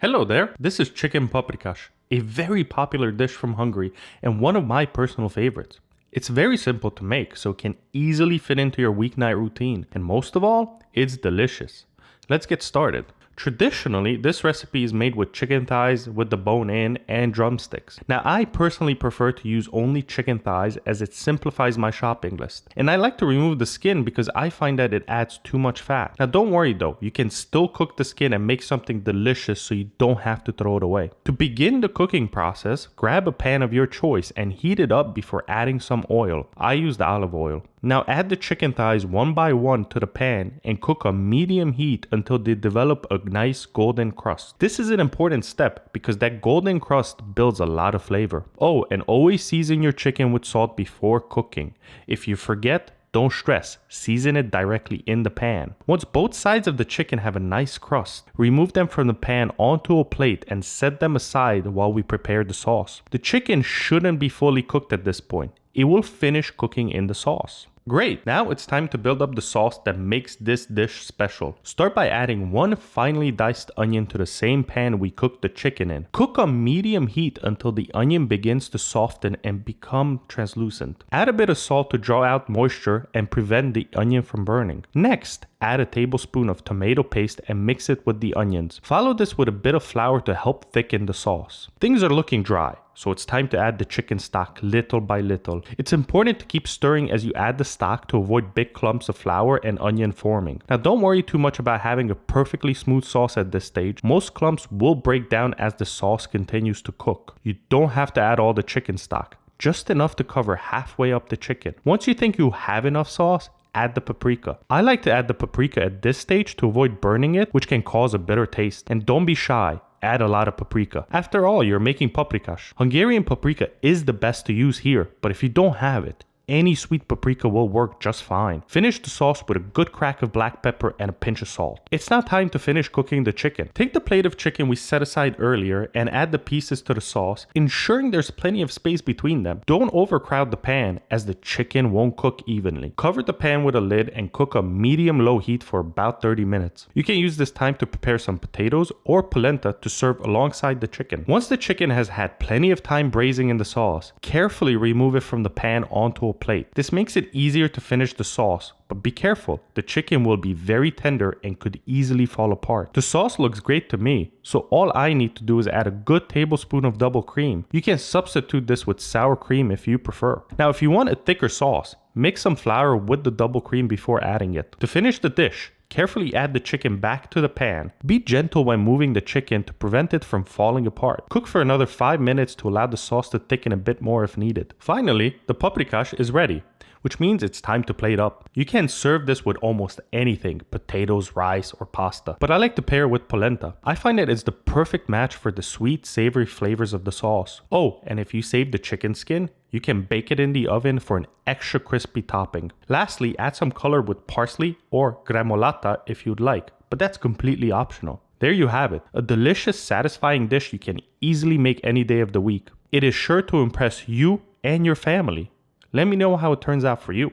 Hello there, this is chicken paprikash, a very popular dish from Hungary and one of my personal favorites. It's very simple to make, so it can easily fit into your weeknight routine, and most of all, it's delicious. Let's get started. Traditionally, this recipe is made with chicken thighs with the bone in and drumsticks. Now, I personally prefer to use only chicken thighs as it simplifies my shopping list. And I like to remove the skin because I find that it adds too much fat. Now, don't worry though, you can still cook the skin and make something delicious so you don't have to throw it away. To begin the cooking process, grab a pan of your choice and heat it up before adding some oil. I use the olive oil. Now add the chicken thighs one by one to the pan and cook on medium heat until they develop a nice golden crust. This is an important step because that golden crust builds a lot of flavor. Oh, and always season your chicken with salt before cooking. If you forget, don't stress, season it directly in the pan. Once both sides of the chicken have a nice crust, remove them from the pan onto a plate and set them aside while we prepare the sauce. The chicken shouldn't be fully cooked at this point. It will finish cooking in the sauce. Great, now it's time to build up the sauce that makes this dish special. Start by adding one finely diced onion to the same pan we cooked the chicken in. Cook on medium heat until the onion begins to soften and become translucent. Add a bit of salt to draw out moisture and prevent the onion from burning. Next, add a tablespoon of tomato paste and mix it with the onions. Follow this with a bit of flour to help thicken the sauce. Things are looking dry, so it's time to add the chicken stock little by little. It's important to keep stirring as you add the stock to avoid big clumps of flour and onion forming. Now don't worry too much about having a perfectly smooth sauce at this stage. Most clumps will break down as the sauce continues to cook. You don't have to add all the chicken stock, just enough to cover halfway up the chicken. Once you think you have enough sauce, add the paprika. I like to add the paprika at this stage to avoid burning it, which can cause a bitter taste. And don't be shy. Add a lot of paprika. After all, you're making paprikash. Hungarian paprika is the best to use here, but if you don't have it, any sweet paprika will work just fine. Finish the sauce with a good crack of black pepper and a pinch of salt. It's now time to finish cooking the chicken. Take the plate of chicken we set aside earlier and add the pieces to the sauce, ensuring there's plenty of space between them. Don't overcrowd the pan as the chicken won't cook evenly. Cover the pan with a lid and cook on medium-low heat for about 30 minutes. You can use this time to prepare some potatoes or polenta to serve alongside the chicken. Once the chicken has had plenty of time braising in the sauce, carefully remove it from the pan onto a plate. This makes it easier to finish the sauce, but be careful, the chicken will be very tender and could easily fall apart. The sauce looks great to me, so all I need to do is add a good tablespoon of double cream. You can substitute this with sour cream if you prefer. Now if you want a thicker sauce, mix some flour with the double cream before adding it. To finish the dish, carefully add the chicken back to the pan. Be gentle when moving the chicken to prevent it from falling apart. Cook for another 5 minutes to allow the sauce to thicken a bit more if needed. Finally, the paprikash is ready, which means it's time to plate up. You can serve this with almost anything, potatoes, rice, or pasta, but I like to pair with polenta. I find it is the perfect match for the sweet, savory flavors of the sauce. Oh, and if you save the chicken skin, you can bake it in the oven for an extra crispy topping. Lastly, add some color with parsley or gremolata if you'd like, but that's completely optional. There you have it, a delicious, satisfying dish you can easily make any day of the week. It is sure to impress you and your family. Let me know how it turns out for you.